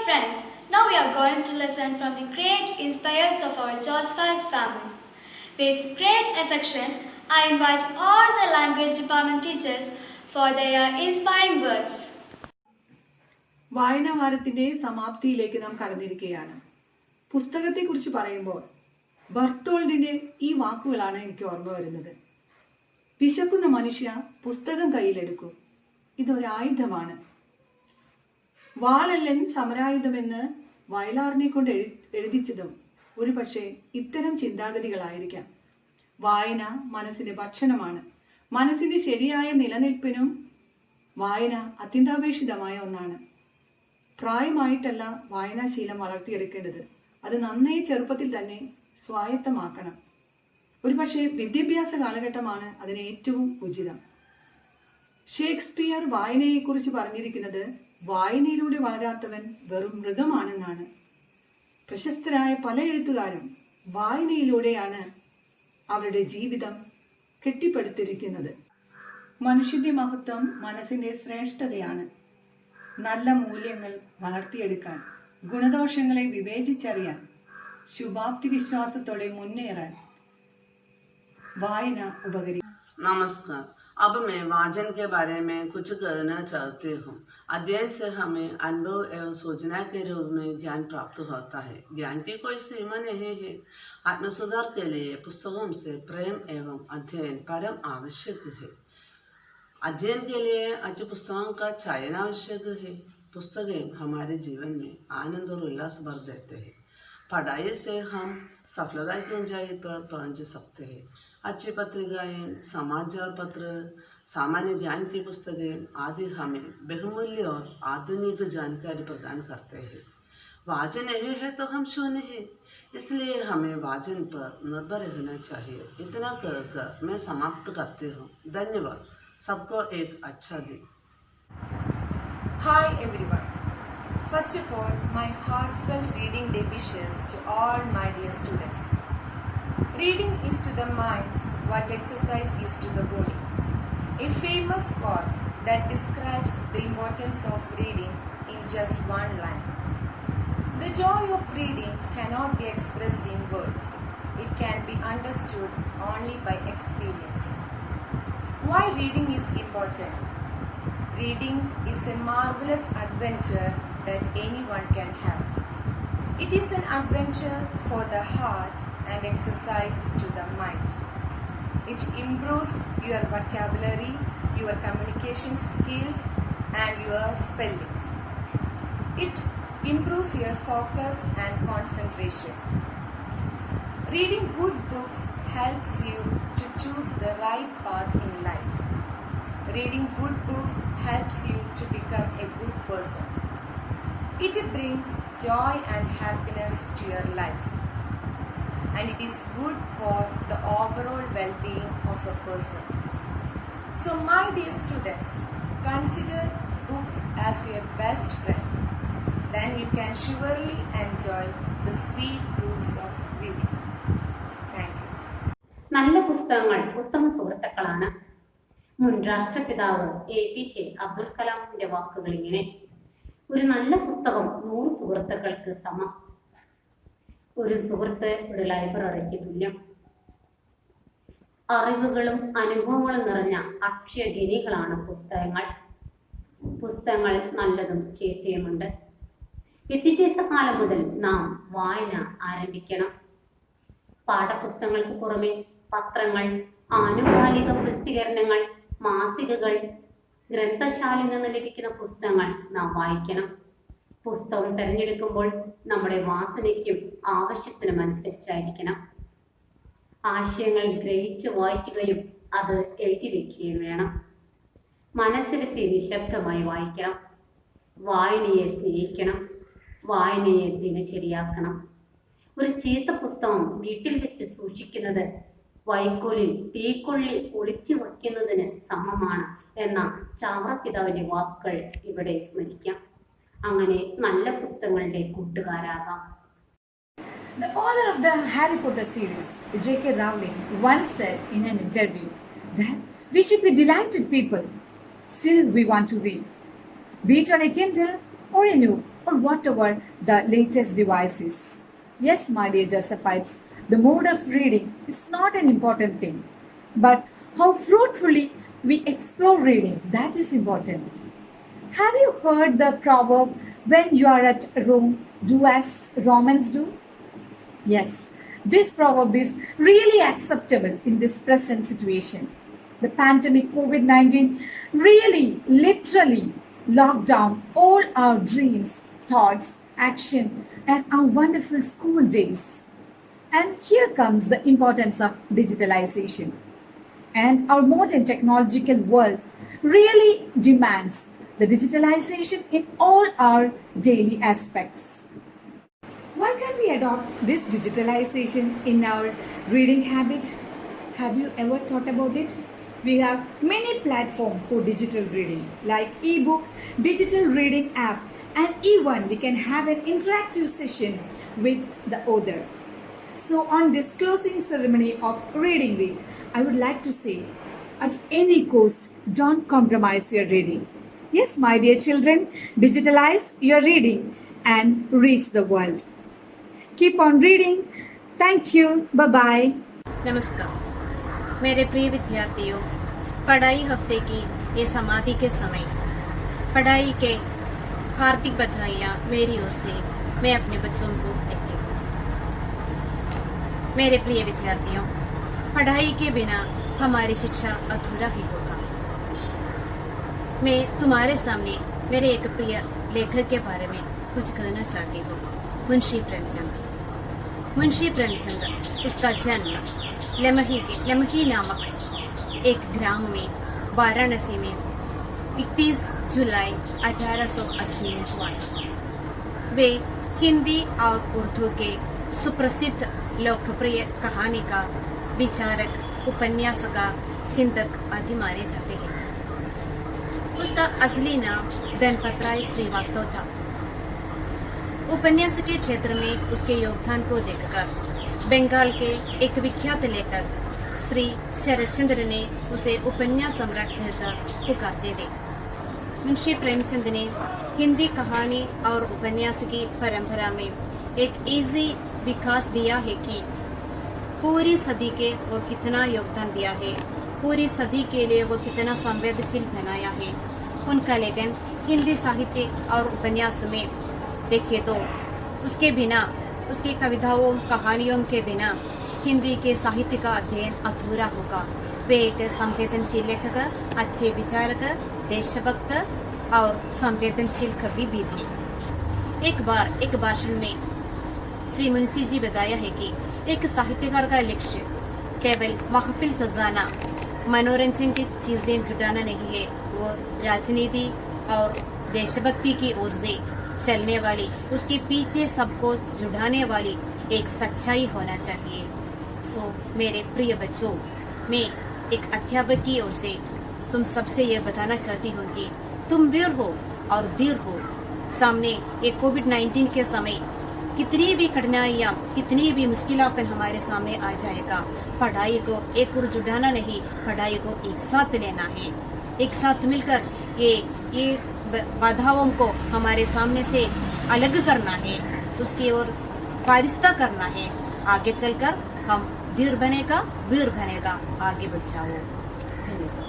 friends, now we are going to listen from the great inspires of our Josephus family. With great affection, I invite all the language department teachers for their inspiring words. വായനാവാരത്തിന്റെ സമാപ്തിയിലേക്ക് നാം കടന്നിരിക്കുകയാണ്. പുസ്തകത്തെക്കുറിച്ച് പറയുമ്പോൾ ബർത്തോൾഡിന്റെ ഈ വാക്കുകളാണ് എനിക്ക് ഓർമ്മ വരുന്നത്. വിശക്കുന്ന മനുഷ്യ പുസ്തകം കയ്യിലെടുക്കും, ഇതൊരായുധമാണ്. വാളല്ലൻ സമരായുധമെന്ന് വയലാറിനെ കൊണ്ട് എഴുതിച്ചതും ഒരു പക്ഷേ ഇത്തരം ചിന്താഗതികളായിരിക്കാം. വായന മനസ്സിന്റെ ഭക്ഷണമാണ്. മനസ്സിന്റെ ശരിയായ നിലനിൽപ്പിനും വായന അത്യന്താപേക്ഷിതമായ ഒന്നാണ്. പ്രായമായിട്ടല്ല വായനാശീലം വളർത്തിയെടുക്കേണ്ടത്, അത് നന്നേ ചെറുപ്പത്തിൽ തന്നെ സ്വായത്തമാക്കണം. ഒരുപക്ഷെ വിദ്യാഭ്യാസ കാലഘട്ടമാണ് അതിന് ഏറ്റവും ഉചിതം. ഷേക്സ്പിയർ വായനയെക്കുറിച്ച് പറഞ്ഞിരിക്കുന്നത് വായനയിലൂടെ വളരാത്തവൻ വെറും മൃഗമാണെന്നാണ്. പ്രശസ്തരായ പല എഴുത്തുകാരും വായനയിലൂടെയാണ് അവരുടെ ജീവിതം കെട്ടിപ്പടുത്തിരിക്കുന്നത്. മനുഷ്യന്റെ മഹത്വം മനസ്സിന്റെ ശ്രേഷ്ഠതയാണ്. നല്ല മൂല്യങ്ങൾ വളർത്തിയെടുക്കാൻ, ഗുണദോഷങ്ങളെ വിവേചിച്ചറിയാൻ, ശുഭാപ്തി വിശ്വാസത്തോടെ മുന്നേറാൻ വായന ഉപകരിക്കും. नमस्कार। अब मैं वाचन के बारे में कुछ कहना चाहती हूँ। अध्ययन से हमें अनुभव एवं सूचना के रूप में ज्ञान प्राप्त होता है। ज्ञान की कोई सीमा नहीं है। आत्मसुधार के लिए पुस्तकों से प्रेम एवं अध्ययन परम आवश्यक है। अध्ययन के लिए अच्छी पुस्तकों का चयन आवश्यक है। पुस्तकें हमारे जीवन में आनंद और उल्लास भर देते हैं। पढ़ाई से हम सफलता की ऊंचाई पर पहुंच सकते हैं। अच्छी पत्रिकाएं, समाचार पत्र, सामान्य ज्ञान की पुस्तकें आदि हमें बहुमूल्य और आधुनिक जानकारी प्रदान करते हैं। वाचन नहीं है तो हम शून्य हैं, इसलिए हमें वाचन पर निर्भर रहना चाहिए। इतना कहकर मैं समाप्त करती हूँ। धन्यवाद। सबको एक अच्छा दिन। Hi everyone. First of all, my heartfelt reading day wishes to all my dear students. Reading is to the mind what exercise is to the body. A famous quote that describes the importance of reading in just one line. The joy of reading cannot be expressed in words. It can be understood only by experience. Why reading is important? Reading is a marvelous adventure that anyone can have. It is an adventure for the heart and exercise to the mind. It improves your vocabulary, your communication skills, and your spellings. It improves your focus and concentration. Reading good books helps you to choose the right path in life. Reading good books helps you to become a good person. It brings joy and happiness to your life. And it is good for the overall well-being of a person. So my dear students, consider books as your best friend. Then you can surely enjoy the sweet fruits of reading. Thank you. നല്ല പുസ്തകങ്ങൾ ഉത്തമ സുഹൃത്തുക്കളാണ്. മുൻ രാഷ്ട്രപിതാവ് APJ Abdul കലാമിന്റെ വാക്കുകൾ ഇങ്ങനെ: ഒരു നല്ല പുസ്തകം 100 സുഹൃത്തുക്കൾക്ക് സമം. ഒരു സുഹൃത്ത് ഒരു ലൈബ്രറിക്ക് തുല്യം. അറിവുകളും അനുഭവങ്ങളും നിറഞ്ഞ അക്ഷയഖനികളാണ് പുസ്തകങ്ങൾ. പുസ്തകങ്ങൾ നല്ലതും ചീത്തയുമുണ്ട്. വിദ്യാഭ്യാസ കാലം മുതൽ നാം വായന ആരംഭിക്കണം. പാഠപുസ്തകങ്ങൾക്ക് പുറമെ പത്രങ്ങൾ, ആനുകാലിക പ്രസിദ്ധീകരണങ്ങൾ, മാസികകൾ, ഗ്രന്ഥശാലയിൽ നിന്ന് ലഭിക്കുന്ന പുസ്തകങ്ങൾ നാം വായിക്കണം. പുസ്തകം തിരഞ്ഞെടുക്കുമ്പോൾ നമ്മുടെ വാസനയ്ക്കും ആവശ്യത്തിനും അനുസരിച്ചായിരിക്കണം. ആശയങ്ങൾ ഗ്രഹിച്ച് വായിക്കുകയും അത് എഴുതി വയ്ക്കുകയും വേണം. മനസ്സിരുത്തി നിശബ്ദമായി വായിക്കണം. വായനയെ സ്നേഹിക്കണം. വായനയെ ദിനചര്യയാക്കണം. ഒരു ചീത്ത പുസ്തകം വീട്ടിൽ വെച്ച് സൂക്ഷിക്കുന്നത് വൈക്കോലിൽ തീക്കൊള്ളി ഒളിച്ചു വയ്ക്കുന്നതിന് സമമാണ് എന്ന ചാവറപിതാവിന്റെ വാക്കുകൾ ഇവിടെ സ്മരിക്കാം. അങ്ങനെ നല്ല പുസ്തകങ്ങളുടെ കൂട്ടുകാരാകാം. The author of the Harry Potter series, J.K. Rowling, once said in an interview that we should be delighted people. Still, we want to read, be it on a Kindle or a new or whatever the latest device is. Yes, my dear Josephites, the mode of reading is not an important thing, but how fruitfully we explore reading, that is important. Have you heard the proverb, when you are at Rome, do as Romans do? Yes, this proverb is really acceptable in this present situation. The pandemic COVID 19 really, literally locked down all our dreams, thoughts, action, and our wonderful school days. And here comes the importance of digitalization. And our modern technological world really demands the digitalization in all our daily aspects. Why can't we adopt this digitalization in our reading habit? Have you ever thought about it? We have many platforms for digital reading like ebook, digital reading app, and even we can have an interactive session with the author. So on this closing ceremony of Reading Week, I would like to say, at any cost, don't compromise your reading. Yes, my dear children, digitalize your reading and reach the world. Keep on reading. Thank you. Bye-bye. नमस्कार मेरे प्रिय विद्यार्थियों, पढ़ाई हफ्ते की ये समाधि के समय पढ़ाई के हार्दिक बधाइयाँ मेरी ओर से मैं अपने बच्चों को देती हूँ। मेरे प्रिय विद्यार्थियों, पढ़ाई के बिना हमारी शिक्षा अधूरा ही होगा। मैं तुम्हारे सामने मेरे एक प्रिय लेखक के बारे में कुछ कहना चाहती हूँ, मुंशी प्रेमचंद। मुंशी प्रेमचंद, उसका जन्म लमही नामक एक ग्राम में वाराणसी में 31 जुलाई 1880 में हुआ था। वे हिंदी और उर्दू के सुप्रसिद्ध लोकप्रिय कहानीकार, विचारक, उपन्यासकार, चिंतक आदि माने जाते हैं। उसका असली नाम धनपतराय श्रीवास्तव था। उपन्यास के क्षेत्र में उसके योगदान को देखकर बंगाल के एक विख्यात लेखक श्री शरदचंद्र ने उसे उपन्यास सम्राट कहकर पुकारते थे। मुंशी प्रेमचंद ने हिंदी कहानी और उपन्यास की परंपरा में एक ऐसी विकास दिया है कि पूरी सदी के वो कितना योगदान दिया है, पूरी सदी के लिए वो कितना संवेदनशील बनाया है। उनका लेखन हिंदी साहित्य और उपन्यास में देखिए तो उसके बिना, उसकी कविताओं कहानियों के बिना हिंदी के साहित्य का अध्ययन अधूरा होगा। वे एक संवेदनशील लेखक, अच्छे विचारक, देशभक्त और संवेदनशील कवि भी थे। एक बार एक भाषण में श्री मुंशी जी बताया है कि एक साहित्यकार का लक्ष्य केवल महफिल सजाना, मनोरंजन की चीजें जुटाना नहीं है, वो राजनीति और देशभक्ति की ओर से चलने वाली, उसके पीछे सबको जुड़ाने वाली एक सच्चाई होना चाहिए। सो मेरे प्रिय बच्चों, मैं एक अध्यापक की ओर से तुम सबसे यह बताना चाहती हूँ कि तुम वीर हो और धीर हो। सामने ये कोविड-19 के समय कितनी भी कठिनाइयाँ, कितनी भी मुश्किलापन हमारे सामने आ जाएगा, पढ़ाई को एक ओर जुटाना नहीं, पढ़ाई को एक साथ लेना है। एक साथ मिलकर ये बाधाओं को हमारे सामने से अलग करना है, उसकी ओर फारिस्ता करना है। आगे चलकर हम धीर बनेगा, वीर बनेगा। आगे बढ़ जाओ। धन्यवाद।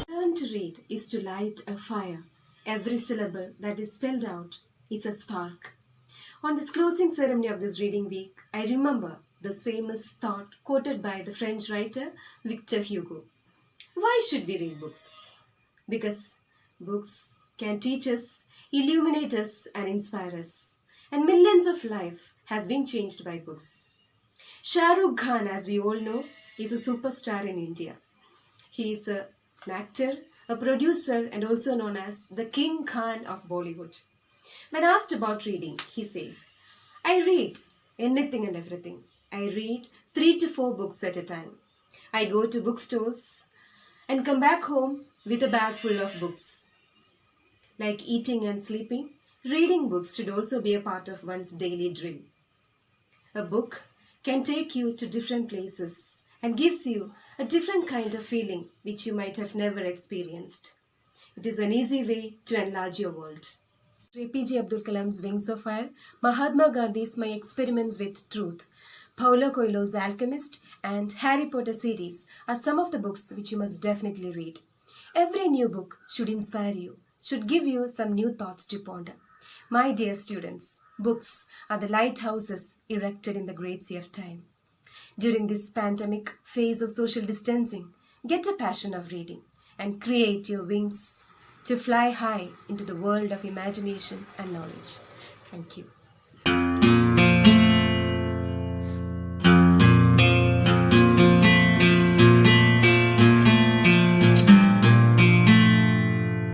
Learn to read is to light a fire. Every syllable that is spelled out is a spark. On this closing ceremony of this reading week, I remember this famous thought quoted by the French writer Victor Hugo. Why should we read books? Because books can teach us, illuminate us, and inspire us. And millions of life has been changed by books. Shah Rukh Khan, as we all know, is a superstar in India. He is an actor, a producer, and also known as the King Khan of Bollywood. When asked about reading, he says, I read anything and everything. I read 3 to 4 books at a time. I go to bookstores and come back home with a bag full of books. Like eating and sleeping, reading books should also be a part of one's daily drill. A book can take you to different places and gives you a different kind of feeling which you might have never experienced. It is an easy way to enlarge your world. APJ Abdul Kalam's Wings of Fire, Mahatma Gandhi's My Experiments with Truth, Paulo Coelho's Alchemist, and Harry Potter series are some of the books which you must definitely read. Every new book should inspire you, should give you some new thoughts to ponder. My dear students, books are the lighthouses erected in the great sea of time. During this pandemic phase of social distancing, get a passion of reading and create your wings to fly high into the world of imagination and knowledge. Thank you.